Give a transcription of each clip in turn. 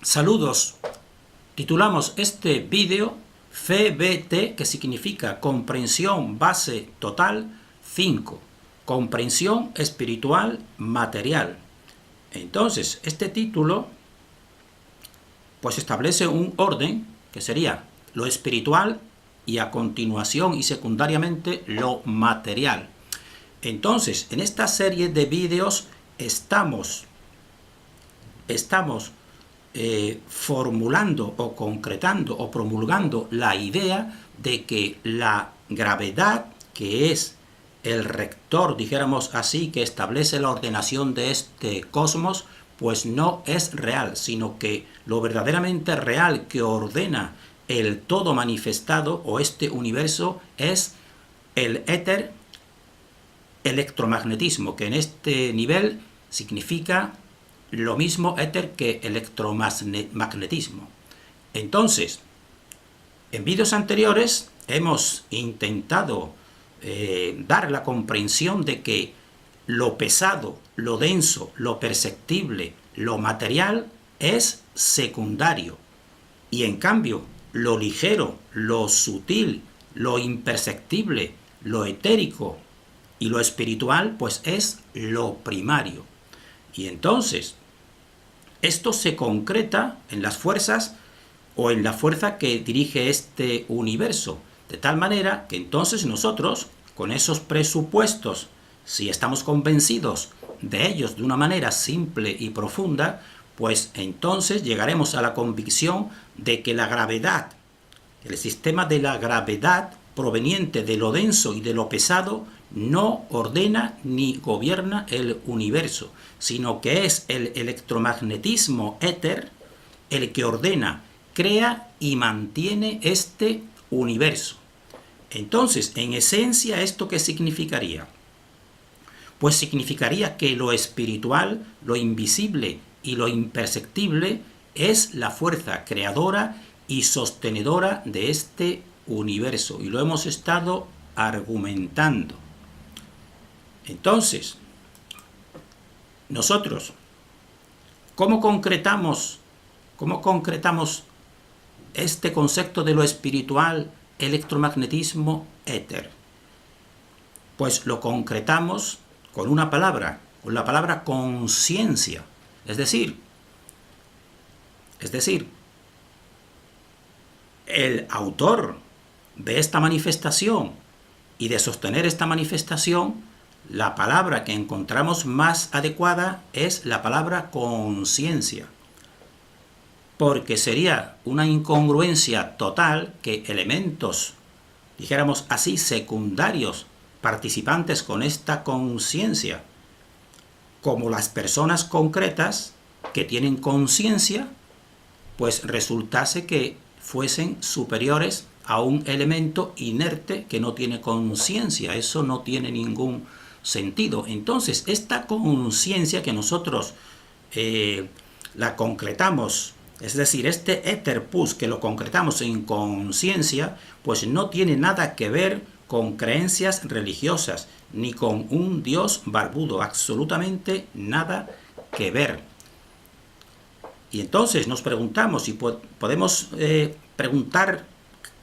Saludos. Titulamos este vídeo FBT, que significa Comprensión Base Total 5. Comprensión espiritual material. Entonces, este título pues establece un orden que sería lo espiritual y a continuación y secundariamente lo material. Entonces, en esta serie de vídeos estamos formulando o concretando o promulgando la idea de que la gravedad, que es el rector, dijéramos así, que establece la ordenación de este cosmos, pues no es real, sino que lo verdaderamente real que ordena el todo manifestado o este universo es el éter electromagnetismo, que en este nivel significa lo mismo éter que electromagnetismo. Entonces, en vídeos anteriores hemos intentado dar la comprensión de que lo pesado, lo denso, lo perceptible, lo material es secundario. Y en cambio, lo ligero, lo sutil, lo imperceptible, lo etérico y lo espiritual, pues es lo primario. Y entonces, esto se concreta en las fuerzas o en la fuerza que dirige este universo, de tal manera que entonces nosotros, con esos presupuestos, si estamos convencidos de ellos de una manera simple y profunda, pues entonces llegaremos a la convicción de que la gravedad, el sistema de la gravedad proveniente de lo denso y de lo pesado, no ordena ni gobierna el universo, sino que es el electromagnetismo éter el que ordena, crea y mantiene este universo. Entonces, en esencia, ¿esto qué significaría? Pues significaría que lo espiritual, lo invisible y lo imperceptible es la fuerza creadora y sostenedora de este universo, y lo hemos estado argumentando. Entonces, nosotros, ¿cómo concretamos este concepto de lo espiritual, electromagnetismo, éter? Pues lo concretamos con una palabra, con la palabra conciencia. Es decir, el autor de esta manifestación y de sostener esta manifestación, la palabra que encontramos más adecuada es la palabra conciencia, porque sería una incongruencia total que elementos, dijéramos así, secundarios, participantes con esta conciencia, como las personas concretas que tienen conciencia, pues resultase que fuesen superiores a un elemento inerte que no tiene conciencia. Eso no tiene ningún sentido. Entonces, esta conciencia que nosotros la concretamos, es decir, este éter pus que lo concretamos en conciencia, pues no tiene nada que ver con creencias religiosas, ni con un Dios barbudo, absolutamente nada que ver. Y entonces nos preguntamos, y podemos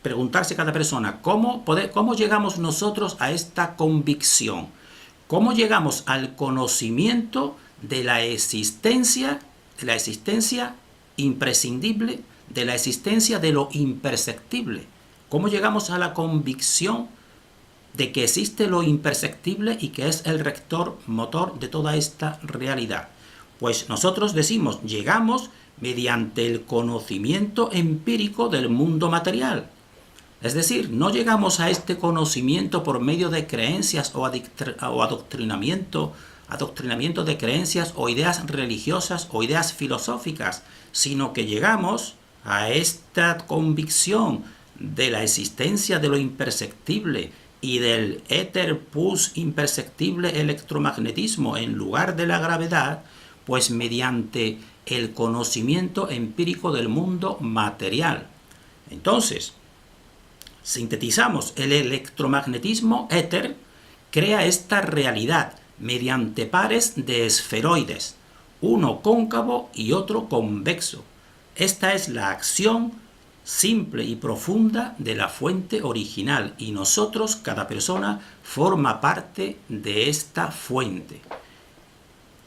preguntarse cada persona, ¿cómo llegamos nosotros a esta convicción? ¿Cómo llegamos al conocimiento de la existencia imprescindible, de la existencia de lo imperceptible? ¿Cómo llegamos a la convicción de que existe lo imperceptible y que es el rector motor de toda esta realidad? Pues nosotros decimos, llegamos mediante el conocimiento empírico del mundo material. Es decir, no llegamos a este conocimiento por medio de creencias o adoctrinamiento de creencias o ideas religiosas o ideas filosóficas, sino que llegamos a esta convicción de la existencia de lo imperceptible y del éter pus imperceptible electromagnetismo en lugar de la gravedad, pues mediante el conocimiento empírico del mundo material. Entonces, sintetizamos, el electromagnetismo éter crea esta realidad mediante pares de esferoides, uno cóncavo y otro convexo, Esta es la acción simple y profunda de la fuente original y nosotros, cada persona, forma parte de esta fuente.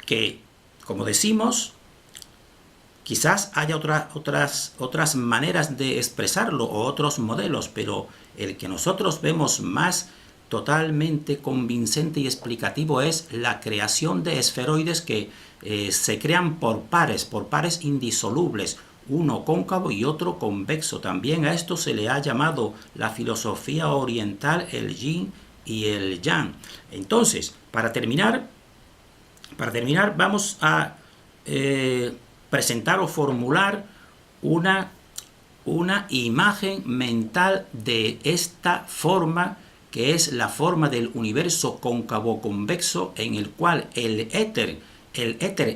Que, como decimos, quizás haya otras maneras de expresarlo o otros modelos, pero el que nosotros vemos más totalmente convincente y explicativo es la creación de esferoides que se crean por pares indisolubles, uno cóncavo y otro convexo. También a esto se le ha llamado la filosofía oriental el yin y el yang. Entonces, para terminar vamos a presentar o formular una imagen mental de esta forma, que es la forma del universo cóncavo-convexo, en el cual el éter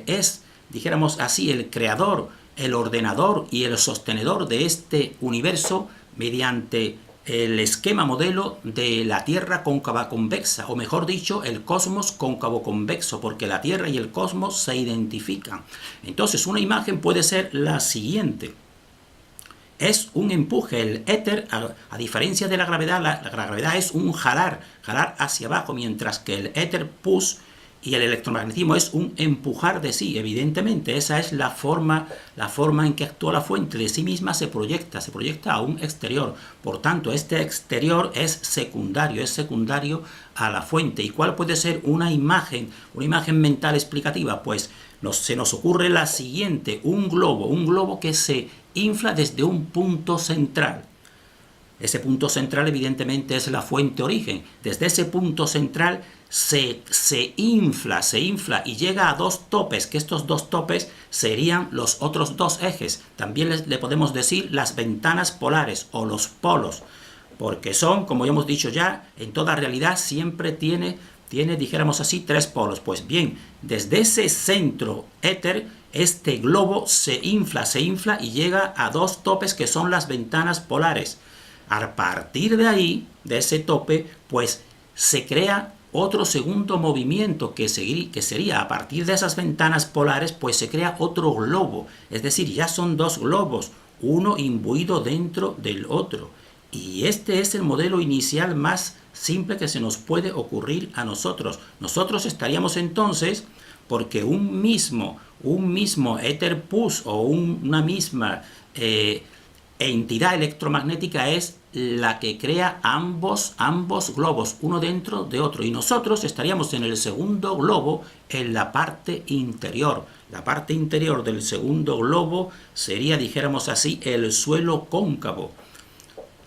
es, dijéramos así, el creador, el ordenador y el sostenedor de este universo mediante el esquema modelo de la Tierra cóncava convexa, o mejor dicho, el cosmos cóncavo convexo, porque la Tierra y el cosmos se identifican. Entonces, una imagen puede ser la siguiente. Es un empuje, el éter, a diferencia de la gravedad, la gravedad es un jalar hacia abajo, mientras que el éter push y el electromagnetismo es un empujar de sí. Evidentemente, esa es la forma en que actúa la fuente. De sí misma se proyecta a un exterior. Por tanto, este exterior es secundario a la fuente. ¿Y cuál puede ser una imagen mental explicativa? Pues se nos ocurre la siguiente: un globo que se infla desde un punto central. Ese punto central evidentemente es la fuente origen. Desde ese punto central se infla y llega a dos topes, que estos dos topes serían los otros dos ejes. También le podemos decir las ventanas polares o los polos, porque son, como ya hemos dicho ya, en toda realidad siempre tiene, dijéramos así, tres polos. Pues bien, desde ese centro éter, este globo se infla y llega a dos topes que son las ventanas polares. A partir de ahí, de ese tope, pues se crea otro segundo movimiento que sería a partir de esas ventanas polares, pues se crea otro globo. Es decir, ya son dos globos, uno imbuido dentro del otro. Y este es el modelo inicial más simple que se nos puede ocurrir a nosotros. Nosotros estaríamos entonces, porque un mismo éter push o una misma entidad electromagnética es la que crea ambos globos, uno dentro de otro, y nosotros estaríamos en el segundo globo, en la parte interior. La parte interior del segundo globo sería, dijéramos así, el suelo cóncavo,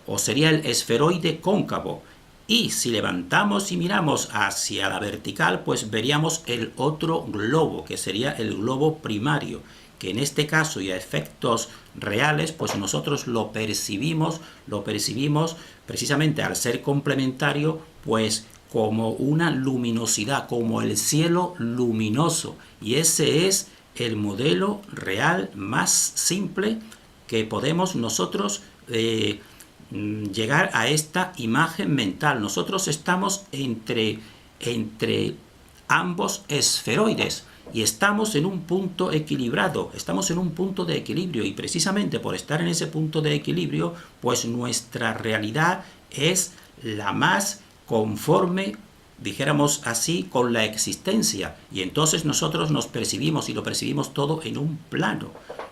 o sería el esferoide cóncavo. Y si levantamos y miramos hacia la vertical, pues veríamos el otro globo, que sería el globo primario, que en este caso y a efectos reales, pues nosotros lo percibimos precisamente al ser complementario, pues como una luminosidad, como el cielo luminoso. Y ese es el modelo real más simple que podemos nosotros llegar a esta imagen mental. Nosotros estamos entre ambos esferoides y estamos en un punto equilibrado, estamos en un punto de equilibrio, y precisamente por estar en ese punto de equilibrio, pues nuestra realidad es la más conforme, dijéramos así, con la existencia, y entonces nosotros nos percibimos y lo percibimos todo en un plano,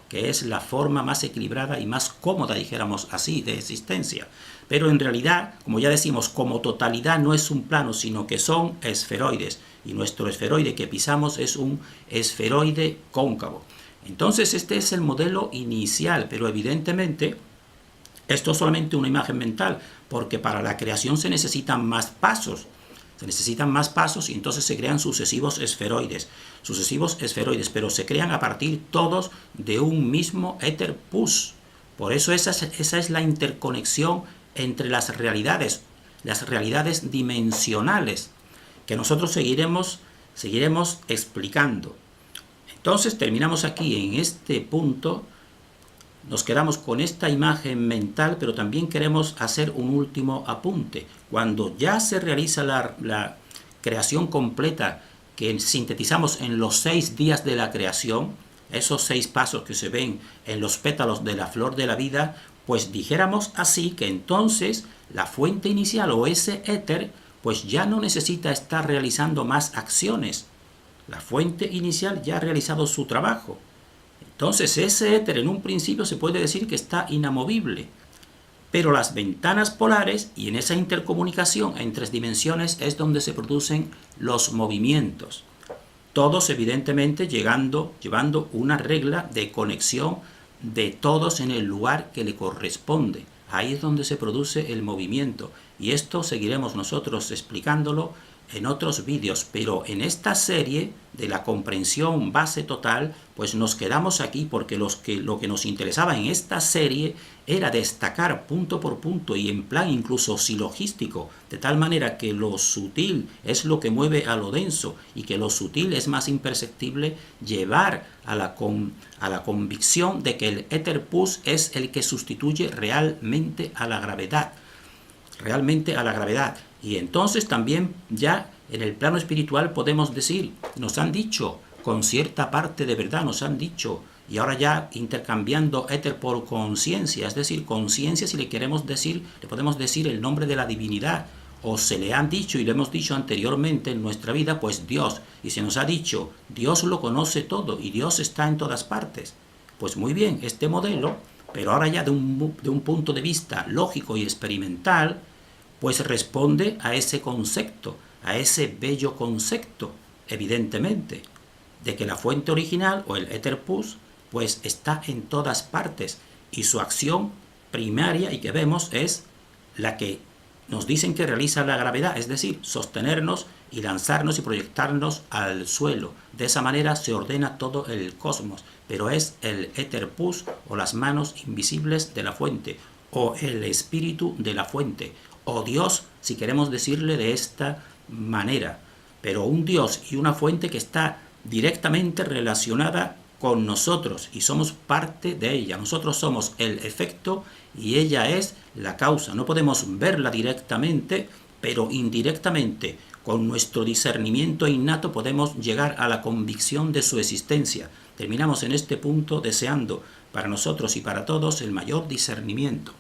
que es la forma más equilibrada y más cómoda, dijéramos así, de existencia. Pero en realidad, como ya decimos, como totalidad no es un plano, sino que son esferoides, y nuestro esferoide que pisamos es un esferoide cóncavo. Entonces este es el modelo inicial, pero evidentemente esto es solamente una imagen mental, porque para la creación se necesitan más pasos. Y entonces se crean sucesivos esferoides, pero se crean a partir todos de un mismo éter push. Por eso esa es la interconexión entre las realidades dimensionales, que nosotros seguiremos explicando. Entonces terminamos aquí en este punto, nos quedamos con esta imagen mental, pero también queremos hacer un último apunte. Cuando ya se realiza la creación completa, que sintetizamos en los 6 días de la creación, esos 6 pasos que se ven en los pétalos de la flor de la vida, pues dijéramos así que entonces la fuente inicial o ese éter pues ya no necesita estar realizando más acciones. La fuente inicial ya ha realizado su trabajo. Entonces ese éter en un principio se puede decir que está inamovible. Pero las ventanas polares y en esa intercomunicación en 3 dimensiones es donde se producen los movimientos. Todos evidentemente llevando una regla de conexión de todos en el lugar que le corresponde. Ahí es donde se produce el movimiento. Y esto seguiremos nosotros explicándolo en otros vídeos, pero en esta serie de la comprensión base total, pues nos quedamos aquí porque lo que nos interesaba en esta serie era destacar punto por punto y en plan incluso silogístico, de tal manera que lo sutil es lo que mueve a lo denso y que lo sutil es más imperceptible, llevar a la convicción de que el éter pus es el que sustituye realmente a la gravedad. Y entonces también ya en el plano espiritual podemos decir, nos han dicho con cierta parte de verdad, nos han dicho, y ahora ya intercambiando éter por conciencia, es decir, conciencia si le queremos decir, le podemos decir el nombre de la divinidad, o se le han dicho y lo hemos dicho anteriormente en nuestra vida, pues Dios, y se nos ha dicho, Dios lo conoce todo y Dios está en todas partes. Pues muy bien, este modelo, pero ahora ya de un punto de vista lógico y experimental, pues responde a ese concepto, a ese bello concepto, evidentemente, de que la fuente original o el éter pus, pues está en todas partes y su acción primaria y que vemos es la que nos dicen que realiza la gravedad, es decir, sostenernos y lanzarnos y proyectarnos al suelo. De esa manera se ordena todo el cosmos, pero es el éter pus o las manos invisibles de la fuente, o el espíritu de la fuente, o Dios, si queremos decirle de esta manera, pero un Dios y una fuente que está directamente relacionada con nosotros y somos parte de ella. Nosotros somos el efecto y ella es la causa. No podemos verla directamente, pero indirectamente, con nuestro discernimiento innato podemos llegar a la convicción de su existencia. Terminamos en este punto deseando para nosotros y para todos el mayor discernimiento.